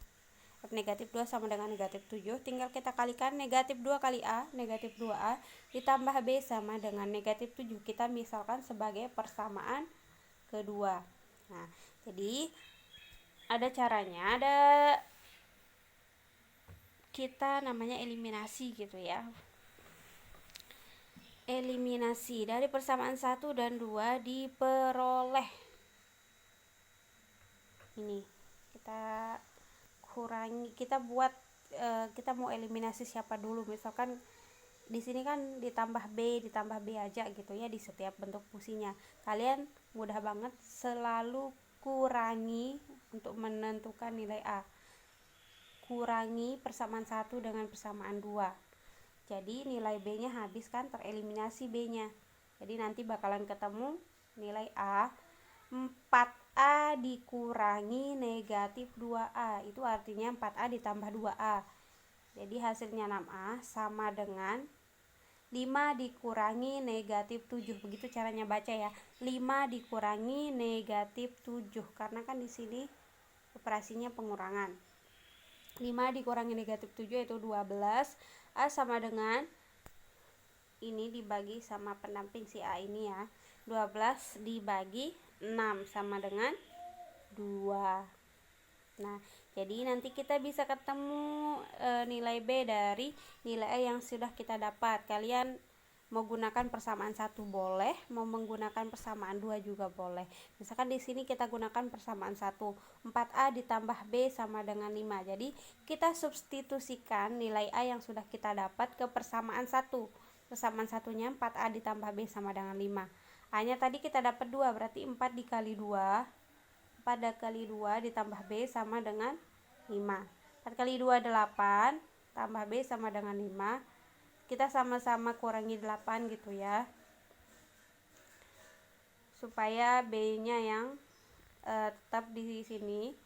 F negatif 2 sama dengan negatif 7, tinggal kita kalikan negatif 2 kali A, negatif 2A ditambah B sama dengan negatif 7. Kita misalkan sebagai persamaan kedua. Nah, jadi ada caranya, ada kita namanya eliminasi gitu ya. Eliminasi dari persamaan 1 dan 2 diperoleh. Ini kita kurangi, kita buat kita mau eliminasi siapa dulu. Misalkan di sini kan ditambah B aja gitu ya di setiap bentuk fungsinya. Kalian mudah banget selalu kurangi untuk menentukan nilai A. Kurangi persamaan 1 dengan persamaan 2. Jadi nilai B-nya habis kan, tereliminasi B-nya. Jadi nanti bakalan ketemu nilai A 4A dikurangi negatif 2A. Itu artinya 4A ditambah 2A. Jadi hasilnya 6A sama dengan 5 dikurangi negatif 7. Begitu caranya baca ya. 5 dikurangi negatif 7. Karena kan di sini operasinya pengurangan. 5 dikurangi negatif 7 yaitu 12. A sama dengan ini dibagi sama pendamping si A ini ya. 12 dibagi 6 sama dengan 2. Nah, jadi nanti kita bisa ketemu nilai B dari nilai A yang sudah kita dapat. Kalian mau gunakan persamaan 1 boleh, mau menggunakan persamaan 2 juga boleh. Misalkan di sini kita gunakan persamaan 1, 4A ditambah B sama dengan 5. Jadi kita substitusikan nilai A yang sudah kita dapat ke persamaan 1. Persamaan satunya 4A ditambah B sama dengan 5. A-nya tadi kita dapat 2, berarti 4 dikali 2. 4 dikali 2 ditambah B sama dengan 5. 4 kali 2 8, tambah B sama dengan 5. Kita sama-sama kurangi 8 gitu ya, supaya B-nya yang tetap di sini.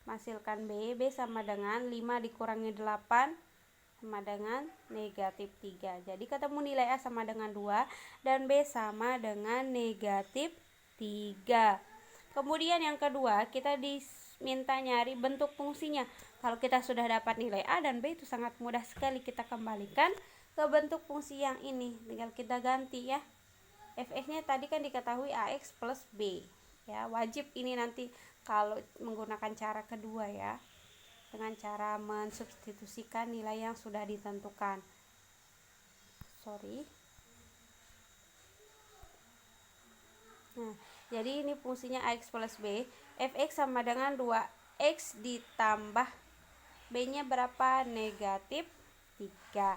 Hasilkan B sama dengan 5 dikurangi 8 sama dengan negatif 3. Jadi ketemu nilai A sama dengan 2 dan B sama dengan negatif 3. Kemudian yang kedua, kita diminta nyari bentuk fungsinya. Kalau kita sudah dapat nilai A dan B, itu sangat mudah sekali kita kembalikan ke bentuk fungsi yang ini. Tinggal kita ganti ya. Fx-nya tadi kan diketahui AX plus B. Ya, wajib ini nanti kalau menggunakan cara kedua ya. Dengan cara mensubstitusikan nilai yang sudah ditentukan. Nah, jadi ini fungsinya AX plus B. Fx sama dengan 2x ditambah B-nya berapa? Negatif 3.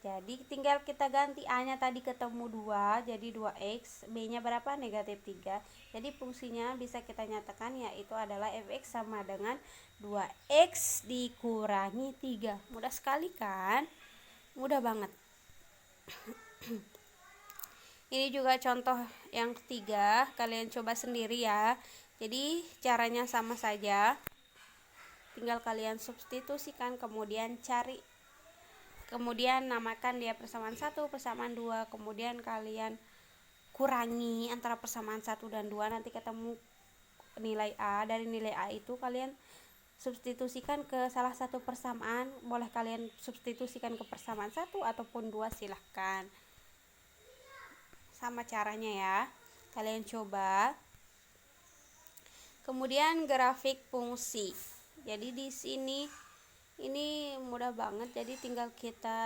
Jadi tinggal kita ganti A-nya tadi ketemu 2, jadi 2x, B-nya berapa? Negatif 3. Jadi fungsinya bisa kita nyatakan yaitu adalah fx sama dengan 2x dikurangi 3. Mudah sekali kan? Mudah banget. Ini juga contoh yang ketiga, kalian coba sendiri ya. Jadi caranya sama saja. Tinggal kalian substitusikan, kemudian cari, kemudian namakan dia persamaan 1, persamaan 2, kemudian kalian kurangi antara persamaan 1 dan 2, nanti ketemu nilai A. Dari nilai A itu kalian substitusikan ke salah satu persamaan, boleh kalian substitusikan ke persamaan 1 ataupun 2, silahkan. Sama caranya ya, kalian coba. Kemudian grafik fungsi. Jadi di sini ini mudah banget, jadi tinggal kita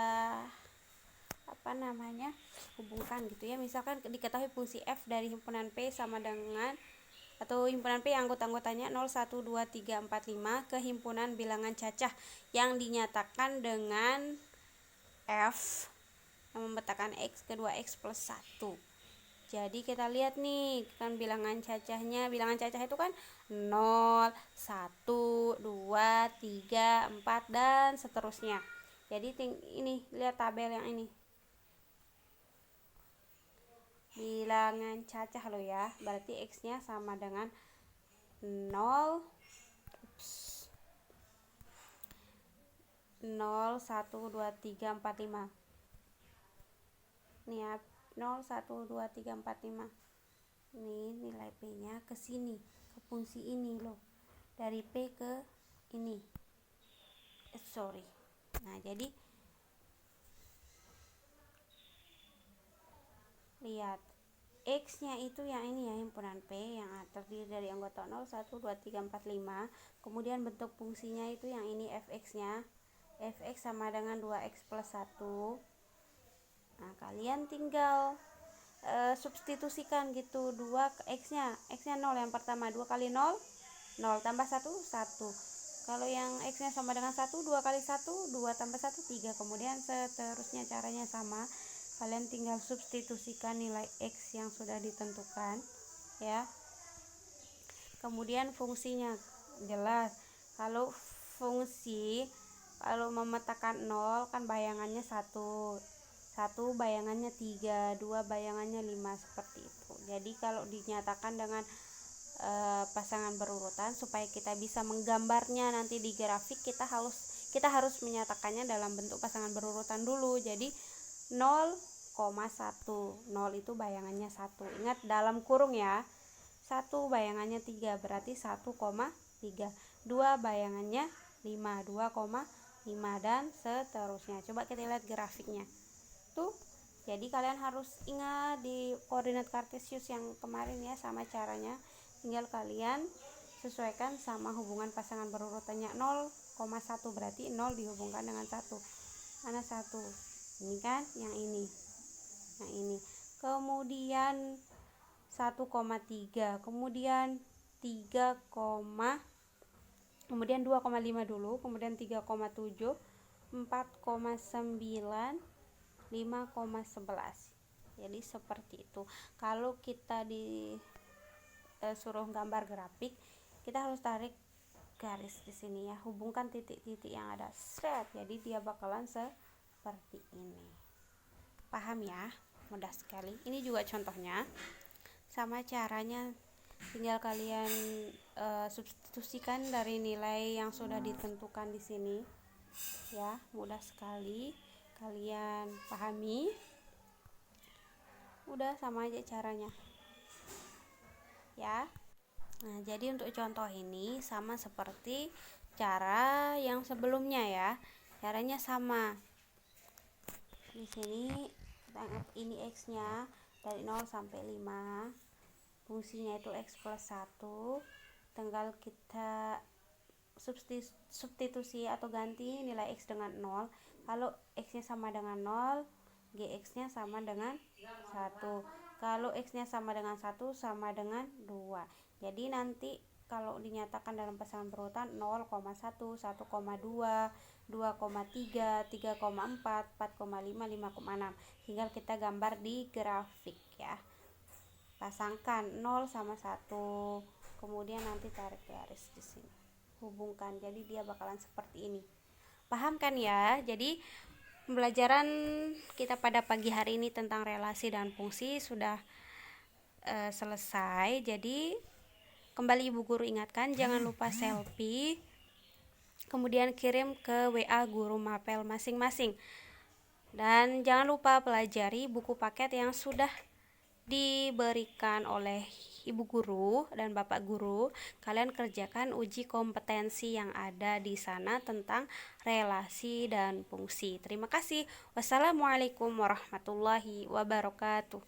hubungkan gitu ya. Misalkan diketahui fungsi f dari himpunan P sama dengan, atau himpunan P anggota-anggotanya 0, 1, 2, 3, 4, 5 ke himpunan bilangan cacah yang dinyatakan dengan f yang memetakan x kedua x plus 1. Jadi kita lihat nih kan bilangan cacahnya. Bilangan cacah itu kan 0, 1, 2, 3, 4 dan seterusnya. Jadi ini lihat tabel yang ini. Bilangan cacah loh ya. Berarti x-nya sama dengan 0, 0, 1, 2, 3, 4, 5. Nih ya, 0, 1, 2, 3, 4, 5. Ini nilai P-nya ke sini, ke fungsi ini loh. Dari P ke ini. sorry. Nah, jadi lihat X-nya itu yang ini ya, himpunan P yang terdiri dari anggota 0, 1, 2, 3, 4, 5. Kemudian bentuk fungsinya itu yang ini fx-nya. Fx sama dengan 2x plus 1. Nah, kalian tinggal substitusikan gitu. 2 x-nya 0 yang pertama, 2 kali 0 0 tambah 1 1. Kalau yang x-nya sama dengan 1, 2 kali 1 2 tambah 1 3. Kemudian seterusnya caranya sama. Kalian tinggal substitusikan nilai x yang sudah ditentukan ya. Kemudian fungsinya jelas. Kalau fungsi, kalau memetakan 0 kan bayangannya 1 bayangannya 3, 2 bayangannya 5, seperti itu. Jadi kalau dinyatakan dengan pasangan berurutan, supaya kita bisa menggambarnya nanti di grafik, kita harus menyatakannya dalam bentuk pasangan berurutan dulu. Jadi 0,1, 0 itu bayangannya 1, ingat dalam kurung ya. 1 bayangannya 3, berarti 1,3. 2 bayangannya 5, 2,5, dan seterusnya. Coba kita lihat grafiknya tuh. Jadi kalian harus ingat di koordinat kartesius yang kemarin ya, sama caranya. Tinggal kalian sesuaikan sama hubungan pasangan berurutannya. 0,1 berarti 0 dihubungkan dengan 1. Mana 1? Ini kan yang ini. Yang ini. Kemudian 1,3, kemudian 3, kemudian 2,5 dulu, kemudian 3,7, 4,9, 5,11. Jadi seperti itu. Kalau kita suruh gambar grafik, kita harus tarik garis di sini ya, hubungkan titik-titik yang ada. Set. Jadi dia bakalan seperti ini. Paham ya? Mudah sekali. Ini juga contohnya. Sama caranya, tinggal kalian substitusikan dari nilai yang sudah ditentukan di sini ya. Mudah sekali, kalian pahami. Udah sama aja caranya ya. Nah, jadi untuk contoh ini sama seperti cara yang sebelumnya ya. Caranya sama. Di sini ini x-nya dari 0 sampai 5. Fungsinya itu x plus 1. Tinggal kita substitusi atau ganti nilai x dengan 0. Kalau x-nya sama dengan 0, gx-nya sama dengan 1. Kalau x-nya sama dengan 1, sama dengan 2. Jadi nanti kalau dinyatakan dalam pasangan berurutan 0,1, 1,2, 2,3, 3,4, 4,5, 5,6. Tinggal kita gambar di grafik ya. Pasangkan 0 sama 1, kemudian nanti tarik garis di sini, hubungkan, jadi dia bakalan seperti ini. Paham kan ya? Jadi pembelajaran kita pada pagi hari ini tentang relasi dan fungsi sudah selesai. Jadi kembali Ibu Guru ingatkan, jangan lupa selfie, kemudian kirim ke WA guru mapel masing-masing, dan jangan lupa pelajari buku paket yang sudah diberikan oleh Ibu Guru dan Bapak Guru. Kalian kerjakan uji kompetensi yang ada di sana tentang relasi dan fungsi. Terima kasih. Wassalamualaikum warahmatullahi wabarakatuh.